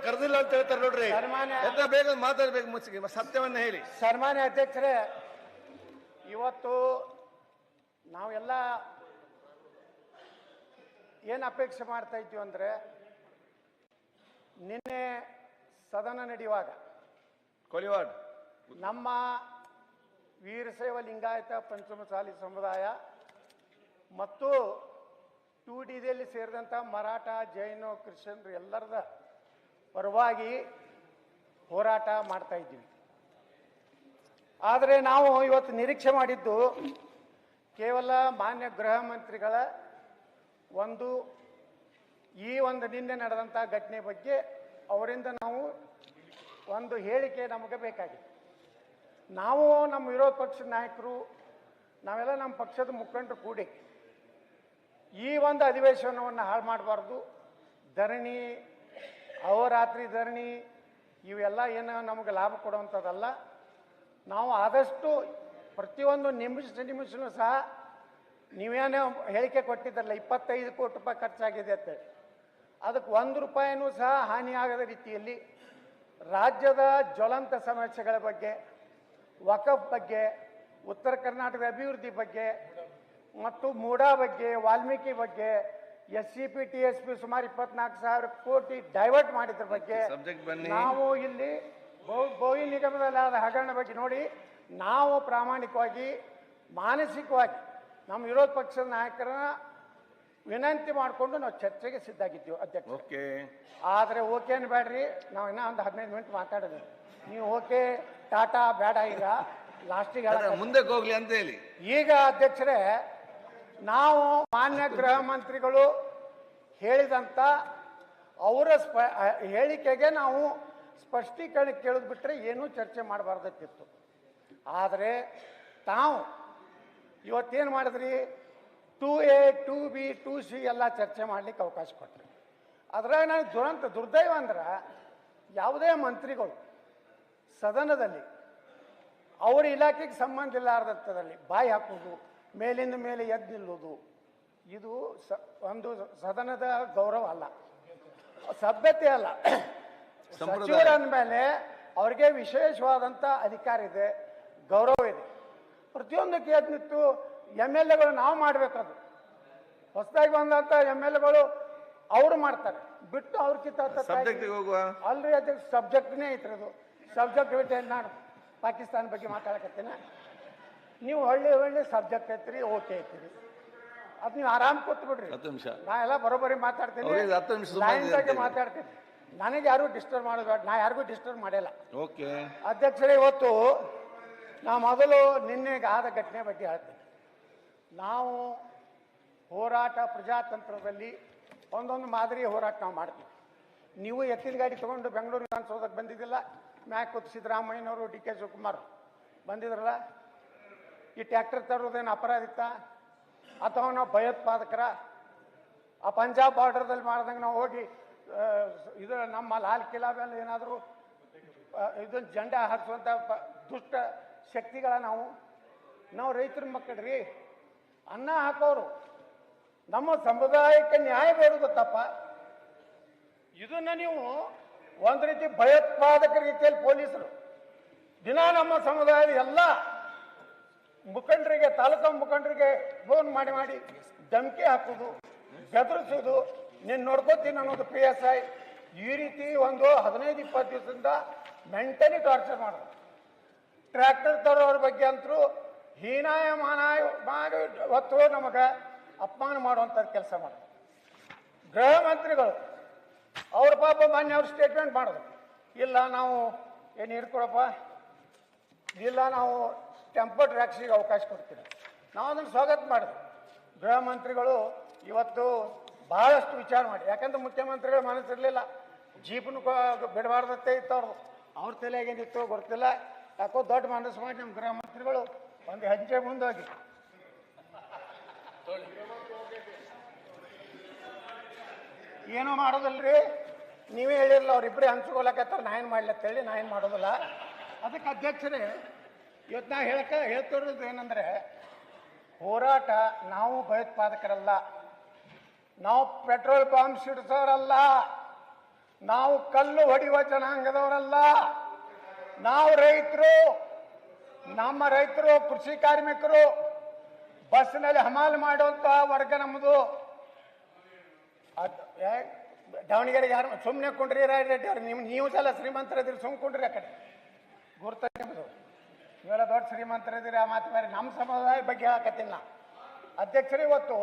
ಕರೆದಿಲ್ಲ ಅಂತ ಹೇಳ್ತಾರೆ ನೋಡ್ರಿ. ಎಂತ ಬೇಗ ಮಾತಾಡ್ಬೇಕು, ಮುಚ್ಚಿಗೆ ಸತ್ಯವನ್ನ ಹೇಳಿ. ಸನ್ಮಾನ್ಯ ಅಧ್ಯಕ್ಷರೇ, ಇವತ್ತು ನಾವೆಲ್ಲ ಏನು ಅಪೇಕ್ಷೆ ಮಾಡ್ತಾ ಇದ್ದೀವಿ ಅಂದ್ರೆ, ನಿನ್ನೆ ಸದನ ನಡೆಯುವಾಗ ಕೊಲಿವಾಡ್ ನಮ್ಮ ವೀರಶೈವ ಲಿಂಗಾಯತ ಪಂಚಮಸಾಲಿ ಸಮುದಾಯ ಮತ್ತು 2Dದಲ್ಲಿ ಸೇರಿದಂಥ ಮರಾಠ, ಜೈನ, ಕ್ರಿಶ್ಚಿಯನ್ರು ಎಲ್ಲರದ ಪರವಾಗಿ ಹೋರಾಟ ಮಾಡ್ತಾ ಇದ್ದೀವಿ. ಆದರೆ ನಾವು ಇವತ್ತು ನಿರೀಕ್ಷೆ ಮಾಡಿದ್ದು ಕೇವಲ ಮಾನ್ಯ ಗೃಹ ಮಂತ್ರಿಗಳ ಈ ಒಂದು ನಿನ್ನೆ ನಡೆದಂಥ ಘಟನೆ ಬಗ್ಗೆ ಅವರಿಂದ ನಾವು ಒಂದು ಹೇಳಿಕೆ ನಮಗೆ ಬೇಕಾಗಿದೆ. ನಾವು ನಮ್ಮ ವಿರೋಧ ಪಕ್ಷದ ನಾಯಕರು ನಾವೆಲ್ಲ ನಮ್ಮ ಪಕ್ಷದ ಮುಖಂಡರು ಕೂಡಿ ಈ ಒಂದು ಅಧಿವೇಶನವನ್ನು ಹಾಳು ಮಾಡಬಾರ್ದು. ಧರಣಿ, ಅಹೋರಾತ್ರಿ ಧರಣಿ ಇವೆಲ್ಲ ಏನು ನಮಗೆ ಲಾಭ ಕೊಡುವಂಥದ್ದಲ್ಲ. ನಾವು ಆದಷ್ಟು ಪ್ರತಿಯೊಂದು ನಿಮಿಷನೂ ಸಹ ನೀವೇನೋ ಹೇಳಿಕೆ ಕೊಟ್ಟಿದ್ದಲ್ಲ 25 ಕೋಟಿ ರೂಪಾಯಿ ಖರ್ಚಾಗಿದೆ ಅಂತೇಳಿ, ಅದಕ್ಕೆ 1 ರೂಪಾಯಿನೂ ಸಹ ಹಾನಿಯಾಗದ ರೀತಿಯಲ್ಲಿ ರಾಜ್ಯದ ಜ್ವಲಂತ ಸಮಸ್ಯೆಗಳ ಬಗ್ಗೆ, ವಕಫ್ ಬಗ್ಗೆ, ಉತ್ತರ ಕರ್ನಾಟಕದ ಅಭಿವೃದ್ಧಿ ಬಗ್ಗೆ ಮತ್ತು ಮೂಡಾ ಬಗ್ಗೆ, ವಾಲ್ಮೀಕಿ ಬಗ್ಗೆ, SCP TSP ಸುಮಾರು 24,000 ಕೋಟಿ ಡೈವರ್ಟ್ ಮಾಡಿದ್ರ ಬಗ್ಗೆ ನಾವು ಇಲ್ಲಿ ಬೋಯಿ ನಿಗಮದಲ್ಲಿ ಆದ ಹಗರಣ ಬಗ್ಗೆ ನೋಡಿ ನಾವು ಪ್ರಾಮಾಣಿಕವಾಗಿ ಮಾನಸಿಕವಾಗಿ ನಮ್ಮ ವಿರೋಧ ಪಕ್ಷದ ನಾಯಕರನ್ನ ವಿನಂತಿ ಮಾಡಿಕೊಂಡು ನಾವು ಚರ್ಚೆಗೆ ಸಿದ್ಧಾಗಿದ್ದೀವಿ ಅಧ್ಯಕ್ಷ. ಆದರೆ ಓಕೆ ಅನ್ಬೇಡ್ರಿ, ನಾವು ಇನ್ನೂ ಒಂದು 15 ಮಿನಿಟ್ ಮಾತಾಡೋದು. ನೀವು ಓಕೆ ಟಾಟಾ ಬೇಡ, ಈಗ ಲಾಸ್ಟಿಗೆ ಮುಂದೆ ಹೋಗ್ಲಿ ಅಂತ ಹೇಳಿ. ಈಗ ಅಧ್ಯಕ್ಷರೇ, ನಾವು ಮಾನ್ಯ ಗೃಹ ಮಂತ್ರಿಗಳು ಹೇಳಿದಂಥ ಅವರ ಹೇಳಿಕೆಗೆ ನಾವು ಸ್ಪಷ್ಟೀಕರಣ ಕೇಳಿದ್ ಬಿಟ್ರೆ ಏನೂ ಚರ್ಚೆ ಮಾಡಬಾರ್ದಕ್ಕಿತ್ತು. ಆದರೆ ತಾವು ಇವತ್ತೇನು ಮಾಡಿದ್ರಿ, 2A 2B 2C ಎಲ್ಲ ಚರ್ಚೆ ಮಾಡ್ಲಿಕ್ಕೆ ಅವಕಾಶ ಕೊಟ್ಟರು. ಅದ್ರಾಗ ನನಗೆ ದುರ್ದೈವ ಅಂದ್ರೆ ಯಾವುದೇ ಮಂತ್ರಿಗಳು ಸದನದಲ್ಲಿ ಅವ್ರ ಇಲಾಖೆಗೆ ಸಂಬಂಧ ಇಲ್ಲಾರ್ದಂಥದ್ರಲ್ಲಿ ಬಾಯಿ ಹಾಕೋದು, ಮೇಲಿಂದ ಮೇಲೆ ಎದ್ದು ನಿಲ್ಲೋದು, ಇದು ಒಂದು ಸದನದ ಗೌರವ ಅಲ್ಲ, ಸಭ್ಯತೆ ಅಲ್ಲ. ಸಚಿವರು ಅಂದಮೇಲೆ ಅವ್ರಿಗೆ ವಿಶೇಷವಾದಂಥ ಅಧಿಕಾರ ಇದೆ, ಗೌರವ ಇದೆ. ಪ್ರತಿಯೊಂದಕ್ಕೆ ಎದ್ದು ನಿಂತು MLAಗಳು ನಾವು ಮಾಡಬೇಕದು. ಹೊಸದಾಗಿ ಬಂದಂಥ MLAಗಳು ಅವರು ಮಾಡ್ತಾರೆ ಬಿಟ್ಟು ಅವ್ರಕ್ಕಿಂತ ಅಲ್ರಿ ಅದಕ್ಕೆ ಸಬ್ಜೆಕ್ಟ್ನೇ ಐತ್ರಿ. ಅದು ಸಬ್ಜೆಕ್ಟ್ ಬಿಟ್ಟು ನಾನು ಪಾಕಿಸ್ತಾನ ಬಗ್ಗೆ ಮಾತಾಡಕತ್ತೀನಿ, ನೀವು ಒಳ್ಳೆ ಸಬ್ಜೆಕ್ಟ್ ಐತ್ರಿ, ಓಕೆ ಐತ್ರಿ, ಅದು ನೀವು ಆರಾಮ್ ಕೂತ್ ಬಿಡ್ರಿ. ನಾ ಎಲ್ಲ ಬರೋಬ್ಬರಿ ಮಾತಾಡ್ತೀನಿ, ಲೈನ್ ಬಗ್ಗೆ ಮಾತಾಡ್ತೀನಿ. ನನಗೆ ಯಾರು ಡಿಸ್ಟರ್ಬ್ ಮಾಡೋದು ಬೇಡ, ನಾ ಯಾರಿಗೂ ಡಿಸ್ಟರ್ಬ್ ಮಾಡಿಲ್ಲ. ಅಧ್ಯಕ್ಷರೇ, ಇವತ್ತು ನಾ ಮೊದಲು ನಿನ್ನೆಗೆ ಆದ ಘಟನೆ ಬಗ್ಗೆ ಹೇಳ್ತೀನಿ. ನಾವು ಹೋರಾಟ ಪ್ರಜಾತಂತ್ರದಲ್ಲಿ ಒಂದೊಂದು ಮಾದರಿ ಹೋರಾಟ ನಾವು ಮಾಡ್ತೀವಿ. ನೀವು ಎತ್ತಿನ ಗಾಡಿ ತೊಗೊಂಡು ಬೆಂಗಳೂರು ವಿಧಾನಸೌಧಕ್ಕೆ ಬಂದಿದ್ದಿಲ್ಲ, ಮ್ಯಾಕ್ ಕೂತ್ ಸಿದ್ದರಾಮಯ್ಯನವರು, DK ಶಿವಕುಮಾರ್ ಬಂದಿದ್ರಲ್ಲ. ಈ ಟ್ರ್ಯಾಕ್ಟರ್ ತರೋದೇನು ಅಪರಾಧ ಇತ್ತ ಅಥವಾ ನಾವು ಭಯೋತ್ಪಾದಕರ? ಆ ಪಂಜಾಬ್ ಬಾರ್ಡರ್ದಲ್ಲಿ ಮಾಡ್ದಂಗೆ ನಾವು ಹೋಗಿ ಇದು ನಮ್ಮ ಲಾಲ್ ಕಿಲಾ ಮೇಲೆ ಏನಾದರೂ ಇದನ್ನು ಜೆಂಡಾ ಹಾರಿಸುವಂಥ ದುಷ್ಟ ಶಕ್ತಿಗಳ ನಾವು ರೈತರ ಮಕ್ಕಳ್ರಿ, ಅನ್ನ ಹಾಕೋರು, ನಮ್ಮ ಸಮುದಾಯಕ್ಕೆ ನ್ಯಾಯ ಬೇಡ ಗೊತ್ತಪ್ಪ. ಇದನ್ನ ನೀವು ಒಂದು ರೀತಿ ಭಯೋತ್ಪಾದಕ ರೀತಿಯಲ್ಲಿ ಪೊಲೀಸರು ದಿನ ನಮ್ಮ ಸಮುದಾಯದ ಎಲ್ಲ ಮುಖಂಡರಿಗೆ, ತಾಲೂಕಾ ಮುಖಂಡರಿಗೆ ಫೋನ್ ಮಾಡಿ ಧಮಕಿ ಹಾಕೋದು, ಬೆದರಿಸೋದು, ನೀನು ನೋಡ್ಕೋತೀನಿ ಅನ್ನೋದು PSI, ಈ ರೀತಿ ಒಂದು 15-20 ದಿವಸದಿಂದ ಮೆಂಟಲಿ ಟಾರ್ಚರ್ ಮಾಡೋದು. ಟ್ರ್ಯಾಕ್ಟರ್ ತರೋರ ಬಗ್ಗೆ ಅಂತರೂ ಹೀನಾಯ ಮಾನಾಯ ಮಾಡಿ ಹೊತ್ತು ನಮಗೆ ಅಪಮಾನ ಮಾಡುವಂಥದ್ದು ಕೆಲಸ ಮಾಡೋದು. ಗೃಹ ಮಂತ್ರಿಗಳು ಅವ್ರ ಪಾಪ ಮಾನ್ಯ ಅವ್ರ ಸ್ಟೇಟ್ಮೆಂಟ್ ಮಾಡೋದು, ಇಲ್ಲ ನಾವು ಏನು ಹಿಡ್ಕೊಳಪ್ಪ, ಇಲ್ಲ ನಾವು ಟೆಂಪೋ ಟ್ಯಾಕ್ಸಿಗೆ ಅವಕಾಶ ಕೊಡ್ತೀವಿ. ನಾವು ಅದನ್ನು ಸ್ವಾಗತ ಮಾಡಿದ್ವಿ. ಗೃಹ ಮಂತ್ರಿಗಳು ಇವತ್ತು ಬಹಳಷ್ಟು ವಿಚಾರ ಮಾಡಿ, ಯಾಕಂದ್ರೆ ಮುಖ್ಯಮಂತ್ರಿಗಳ ಮನಸ್ಸಿರಲಿಲ್ಲ, ಜೀಪನ್ನು ಬಿಡಬಾರ್ದತ್ತೆ ಇತ್ತು ಅವ್ರ ತಲೆಗೇನಿತ್ತು ಗೊತ್ತಿಲ್ಲ. ಯಾಕೋ ದೊಡ್ಡ ಮನಸ್ಸು ಮಾಡಿ ನಮ್ಮ ಗೃಹ ಮಂತ್ರಿಗಳು ಒಂದು ಹೆಜ್ಜೆ ಮುಂದೋಗಿ ಏನೂ ಮಾಡೋದಲ್ರಿ. ನೀವೇ ಹೇಳಿರಲ್ಲ, ಅವ್ರಿಬ್ಬರೇ ಹಂಚ್ಕೊಳಕತ್ತಾರ, ನಾ ಏನು ಮಾಡ್ಲತ್ತೇಳಿ, ನಾ ಏನು ಮಾಡೋದಿಲ್ಲ. ಅದಕ್ಕೆ ಅಧ್ಯಕ್ಷರೇ, ಇವತ್ತು ನಾ ಹೇಳ್ತಿರೋದು ಏನಂದ್ರೆ, ಹೋರಾಟ ನಾವು ಭಯೋತ್ಪಾದಕರಲ್ಲ, ನಾವು ಪೆಟ್ರೋಲ್ ಬಾಂಬ್ ಸಿಡಿಸೋರಲ್ಲ, ನಾವು ಕಲ್ಲು ಹೊಡೆಯುವ ಜನಾಂಗದವರಲ್ಲ. ನಾವು ರೈತರು, ನಮ್ಮ ರೈತರು ಕೃಷಿ ಕಾರ್ಮಿಕರು, ಬಸ್ನಲ್ಲಿ ಹಮಾಲ್ ಮಾಡುವಂತ ವರ್ಗ ನಮ್ಮದು. ದಾವಣಗೆರೆಗೆ ಯಾರು ಸುಮ್ಮನೆ ಕೊಂಡ್ರಿ ರೆಡ್ಡಿ ಅವ್ರು, ನೀವು ಸಲ ಶ್ರೀಮಂತರಿದ್ದೀರಿ, ಸುಮ್ಮನೆ ಕೊಂಡ್ರಿ ಆ ಕಡೆ ಗುರ್ತ ನಿಮ್ಮದು. ನೀವೆಲ್ಲ ದೊಡ್ಡ ಶ್ರೀಮಂತರಿದ್ದೀರಿ, ಆ ಮಾತು ಬೇರೆ. ನಮ್ಮ ಸಮುದಾಯ ಬಗ್ಗೆ ಹೇಳಕತ್ತಿಲ್ಲ ಅಧ್ಯಕ್ಷರು. ಇವತ್ತು